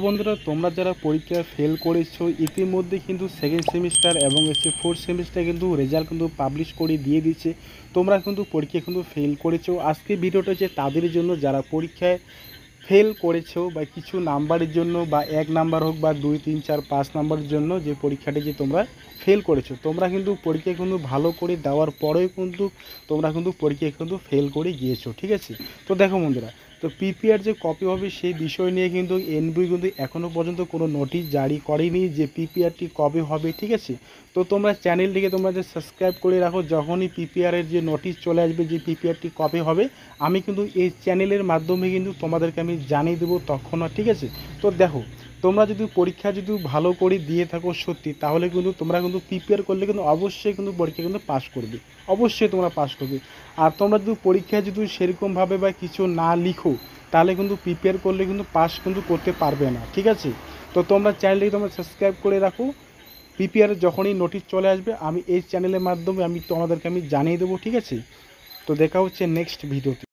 বন্ধুরা, তোমরা যারা পরীক্ষায় ফেল করেছো ইতিমধ্যে কিন্তু সেকেন্ড সেমিস্টার এবং ফোর্থ সেমিস্টার কিন্তু রেজাল্ট কিন্তু পাবলিশ করে দিয়ে দিচ্ছে। তোমরা কিন্তু পরীক্ষায় কিন্তু ফেল করেছো। আজকে ভিডিওটা হচ্ছে তাদের জন্য যারা পরীক্ষায় ফেল করেছো বা কিছু নাম্বারের জন্য, বা 1 নাম্বার হোক বা 2, 3, 4, 5 নাম্বারের জন্য যে পরীক্ষাটি যে তোমরা ফেল করেছো। তোমরা কিন্তু পরীক্ষা কিন্তু ভালো করে দেওয়ার পরেও কিন্তু তোমরা কিন্তু পরীক্ষায় কিন্তু ফেল করে গিয়েছো, ঠিক আছে। তো দেখো বন্ধুরা, তো পিপিআর যে কপি হবে সেই বিষয় নিয়ে কিন্তু এনবিআই কিন্তু এখনও পর্যন্ত কোনো নোটিশ জারি করেনি যে পিপিআরটি কবে হবে, ঠিক আছে। তো তোমরা চ্যানেলটিকে তোমরা যে সাবস্ক্রাইব করে রাখো, যখনই পিপিআরের যে নোটিশ চলে আসবে যে পিপিআরটি কবে হবে, আমি কিন্তু এই চ্যানেলের মাধ্যমে কিন্তু তোমাদেরকে আমি জানিয়ে দেবো তখন, ঠিক আছে। তো দেখো, তোমরা যদি পরীক্ষা যদি ভালো করে দিয়ে থাকো সত্যি, তাহলে কিন্তু তোমরা কিন্তু প্রিপেয়ার করলে কিন্তু অবশ্যই কিন্তু পরীক্ষা কিন্তু পাস করবে, অবশ্যই তোমরা পাস করবে। আর তোমরা যদি পরীক্ষায় যদি সেরকমভাবে বা কিছু না লিখো, তাহলে কিন্তু প্রিপেয়ার করলে কিন্তু পাস কিন্তু করতে পারবে না, ঠিক আছে। তো তোমরা চ্যানেলটিকে তোমরা সাবস্ক্রাইব করে রাখো। প্রিপেয়ারের যখনই নোটিশ চলে আসবে আমি এই চ্যানেলের মাধ্যমে আমি তোমাদেরকে আমি জানিয়ে দেবো, ঠিক আছে। তো দেখা হচ্ছে নেক্সট ভিডিওতে।